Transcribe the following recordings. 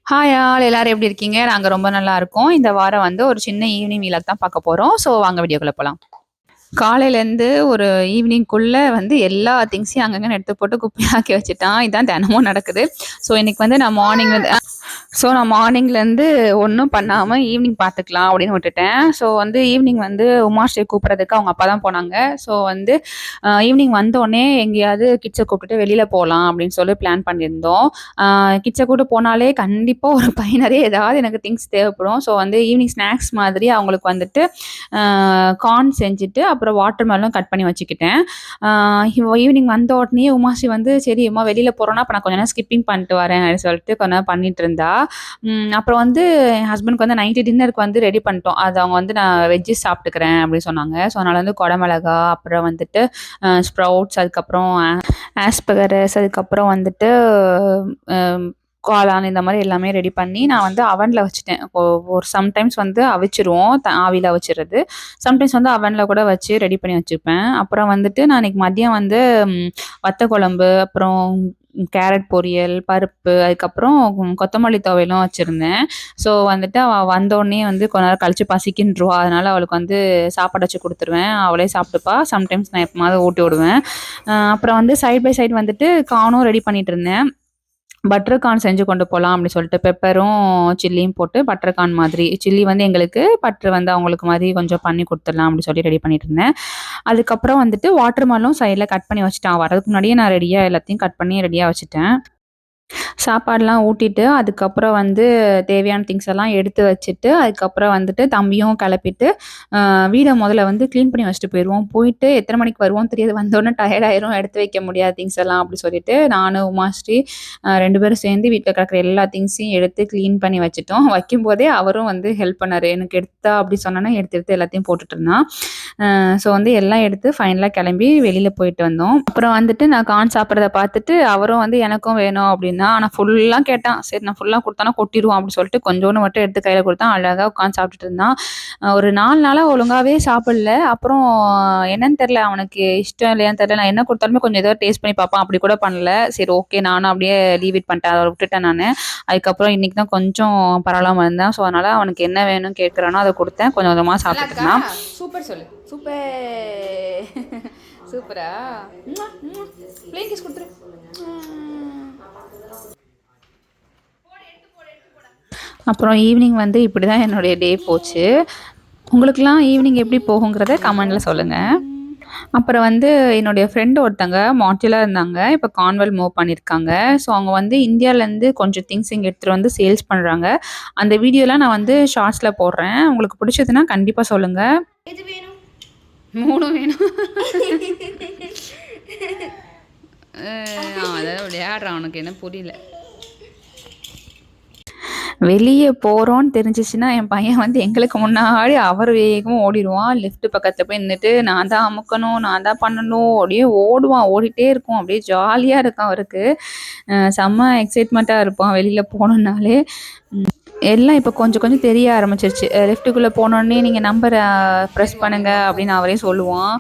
Hi all எல்லாரும் எப்படி இருக்கீங்க? நாங்க ரொம்ப நல்லா இருக்கோம். இந்த வாரம் வந்து ஒரு சின்ன ஈவினிங் வீலாக் தான் பார்க்க போறோம். ஸோ வாங்க வீடியோக்குள்ள போலாம். காலையிலேருந்து ஒரு ஈவினிங்குள்ள வந்து எல்லா திங்ஸையும் அங்கங்கன்னு எடுத்து போட்டு குப்பையாக்கி வச்சுட்டான். இதான் தினமும் நடக்குது. ஸோ இன்னைக்கு வந்து நான் மார்னிங்லேருந்து ஒன்றும் பண்ணாமல் ஈவினிங் பார்த்துக்கலாம் அப்படின்னு விட்டுட்டேன். ஸோ வந்து ஈவினிங் வந்து உமாஸ்ரீ கூப்பிட்றதுக்கு அவங்க அப்பா தான் போனாங்க. ஸோ வந்து ஈவினிங் வந்தோடனே எங்கேயாவது கிட்ஸை கூப்பிட்டுட்டு வெளியில் போகலாம் அப்படின்னு சொல்லி பிளான் பண்ணியிருந்தோம். கிட்ஸை கூப்பிட்டு போனாலே கண்டிப்பாக ஒரு பை நிறைய ஏதாவது எனக்கு திங்ஸ் தேவைப்படும். ஸோ வந்து ஈவினிங் ஸ்நாக்ஸ் மாதிரி அவங்களுக்கு வந்துட்டு கார்ன் செஞ்சுட்டு அப்புறம் வாட்டர் மெலனும் கட் பண்ணி வச்சுக்கிட்டேன். ஈவினிங் வந்த உடனே உமாஸ்ரீ வந்து சரி அம்மா வெளியில் போகிறோன்னா அப்போ நான் கொஞ்ச நேரம் ஸ்கிப்பிங் பண்ணிட்டு வரேன் அப்படின்னு சொல்லிட்டு கொஞ்ச நேரம் பண்ணிட்டு இருந்தா. அப்புறம் வந்து என் ஹஸ்பண்டுக்கு வந்து நைட்டு டின்னருக்கு வந்து ரெடி பண்ணிட்டோம். அது அவங்க வந்து நான் வெஜ்ஜஸ் சாப்பிட்டுக்கிறேன் அப்படின்னு சொன்னாங்க. ஸோ அதனால வந்து குடமிளகா, அப்புறம் வந்துட்டு ஸ்ப்ரவுட்ஸ், அதுக்கப்புறம் ஆஸ்பரகஸ், அதுக்கப்புறம் வந்துட்டு காளான் இந்த மாதிரி எல்லாமே ரெடி பண்ணி நான் வந்து அவனில் வச்சுட்டேன். ஒரு சம்டைம்ஸ் வந்து அவிச்சிருவோம், ஆவியில் அவிச்சிடுறது. சம்டைம்ஸ் வந்து அவனில் கூட வச்சு ரெடி பண்ணி வச்சுப்பேன். அப்புறம் வந்துட்டு நான் இன்னைக்கு மதியம் வந்து வத்த குழம்பு, அப்புறம் கேரட் பொரியல், பருப்பு, அதுக்கப்புறம் கொத்தமல்லி துவையலும் வச்சுருந்தேன். ஸோ வந்துட்டு அவள் வந்தோடனே வந்து கொஞ்ச நேரம் கழிச்சு பசிக்கின்றுவா. அதனால் அவளுக்கு வந்து சாப்பாடு வச்சு கொடுத்துருவேன். அவளே சாப்பிட்டுப்பா. சம்டைம்ஸ் நான் எப்போமாவது ஊட்டி விடுவேன். அப்புறம் வந்து சைட் பை சைடு வந்துட்டு கார்னும் ரெடி பண்ணிட்டு இருந்தேன். பட்டர் கார்ன் செஞ்சு கொண்டு போகலாம் அப்படின்னு சொல்லிட்டு பெப்பரும் சில்லியும் போட்டு பட்டர் கார்ன் மாதிரி, சில்லி வந்து எங்களுக்கு, பட்டர் வந்து அவங்களுக்கு மாதிரி கொஞ்சம் பண்ணி கொடுத்துடலாம் அப்படின்னு சொல்லி ரெடி பண்ணிட்டு இருந்தேன். அதுக்கப்புறம் வந்துட்டு வாட்டர் மெலனும் சைடில் கட் பண்ணி வச்சுட்டேன். வரதுக்கு முன்னாடியே நான் ரெடியாக எல்லாத்தையும் கட் பண்ணி ரெடியாக வச்சுட்டேன். சாப்பாடுலாம் ஊட்டிட்டு, அதுக்கப்புறம் வந்து தேவையான திங்ஸ் எல்லாம் எடுத்து வச்சுட்டு, அதுக்கப்புறம் வந்துட்டு தம்பியும் கிளப்பிட்டு, வீட முதல்ல வந்து கிளீன் பண்ணி வச்சுட்டு போயிருவோம். போயிட்டு எத்தனை மணிக்கு வருவோம்னு தெரியாது. வந்தோடனே டயர்ட் ஆயிரும், எடுத்து வைக்க முடியாது திங்ஸ் எல்லாம் அப்படி சொல்லிட்டு, நானு, உமாஸ்ரீ 2 பேரும் சேர்ந்து வீட்ல கிடக்குற எல்லா திங்ஸையும் எடுத்து கிளீன் பண்ணி வச்சுட்டோம். வைக்கும்போதே அவரும் வந்து ஹெல்ப் பண்ணாரு. எனக்கு எடுத்தா அப்படி சொன்னோன்னே எடுத்து எடுத்து எல்லாத்தையும் போட்டுட்டு இருந்தான். ஸோ வந்து எல்லாம் எடுத்து ஃபைனலாக கிளம்பி வெளியில் போயிட்டு வந்தோம். அப்புறம் வந்துட்டு நான் கார்ன் சாப்பிட்றத பார்த்துட்டு அவரும் வந்து எனக்கும் வேணும் அப்படின்னா, ஆனால் ஃபுல்லாக கேட்டான். சரி நான் ஃபுல்லாக கொடுத்தானா கொட்டிடுவான் அப்படின்னு சொல்லிட்டு கொஞ்சோண்டு மட்டும் எடுத்து கையில் கொடுத்தான். அழகாக உட்காந்து சாப்பிட்டுட்டு இருந்தான். ஒரு 4 நாளாக ஒழுங்காகவே சாப்பிடல. அப்புறம் என்னன்னு தெரில, அவனுக்கு இஷ்டம் இல்லையான்னு தெரில. நான் என்ன கொடுத்தாலுமே கொஞ்சம் ஏதோ டேஸ்ட் பண்ணி பார்ப்பான். அப்படி கூட பண்ணல. சரி ஓகே நானும் அப்படியே லீவ் இட் பண்ணிட்டேன். அதை விட்டுட்டேன் நான். அதுக்கப்புறம் இன்னைக்கு தான் கொஞ்சம் பரவாயில்லாமல் இருந்தேன். ஸோ அதனால் அவனுக்கு என்ன வேணும்னு கேட்குறானோ அதை கொடுத்தேன். கொஞ்சம் கொஞ்சமாக சாப்பிட்டுட்டு இருந்தான். சூப்பர் சொல்லு. சூப்பர். சூப்பரா? பிளேன் கிஸ் கொடுத்துரு. அப்புறம் ஈவினிங் வந்து இப்படி தான் என்னுடைய டே போச்சு. உங்களுக்கெல்லாம் ஈவினிங் எப்படி போகுங்கிறத கமெண்டில் சொல்லுங்கள். அப்புறம் வந்து என்னுடைய ஃப்ரெண்டு ஒருத்தங்க மார்ட்டிலாக இருந்தாங்க. இப்போ கான்வெல் மூவ் பண்ணியிருக்காங்க. ஸோ அவங்க வந்து இந்தியாவிலேருந்து கொஞ்சம் திங்ஸ் இங்கே எடுத்துகிட்டு வந்து சேல்ஸ் பண்ணுறாங்க. அந்த வீடியோலாம் நான் வந்து ஷார்ட்ஸில் போடுறேன். உங்களுக்கு பிடிச்சதுன்னா கண்டிப்பாக சொல்லுங்கள். எது வேணும்? 3 வேணும். அதாவது விளையாடுறான், அவனுக்கு என்ன புரியல. வெளியே போகிறோன்னு தெரிஞ்சிச்சுன்னா என் பையன் வந்து எங்களுக்கு முன்னாடி அவர் வேகமாக ஓடிடுவான். லிஃப்ட் பக்கத்தில் போய் நின்றுட்டு நான் தான் அமுக்கணும், நான் தான் பண்ணணும், அப்படியே ஓடுவான். ஓடிட்டே இருக்கும். அப்படியே ஜாலியாக இருக்கும் அவருக்கு. செம்ம எக்ஸைட்மெண்ட்டாக இருப்பான் வெளியில் போகணுன்னாலே. எல்லாம் இப்போ கொஞ்சம் கொஞ்சம் தெரிய ஆரம்பிச்சிருச்சு. லிஃப்ட்டுக்குள்ளே போனோடனே நீங்கள் நம்பரை ப்ரெஸ் பண்ணுங்கள் அப்படின்னு அவரே சொல்லுவான்.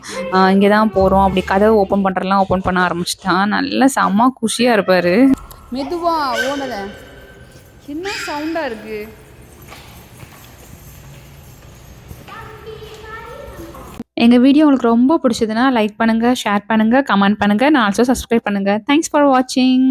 இங்கே தான் போகிறோம் அப்படி கதவை ஓப்பன் பண்ணுறலாம் ஓப்பன் பண்ண ஆரம்பிச்சிட்டான். நல்லா செம்ம குஷியாக இருப்பார். மெதுவாக ஓனதை என்ன சவுண்டாக இருக்குது. எங்கள் வீடியோ உங்களுக்கு ரொம்ப பிடிச்சதுன்னா லைக் பண்ணுங்கள், ஷேர் பண்ணுங்கள், கமெண்ட் பண்ணுங்கள், நான் ஆல்சோ சப்ஸ்கிரைப் பண்ணுங்கள். தேங்க்ஸ் ஃபார் வாட்சிங்.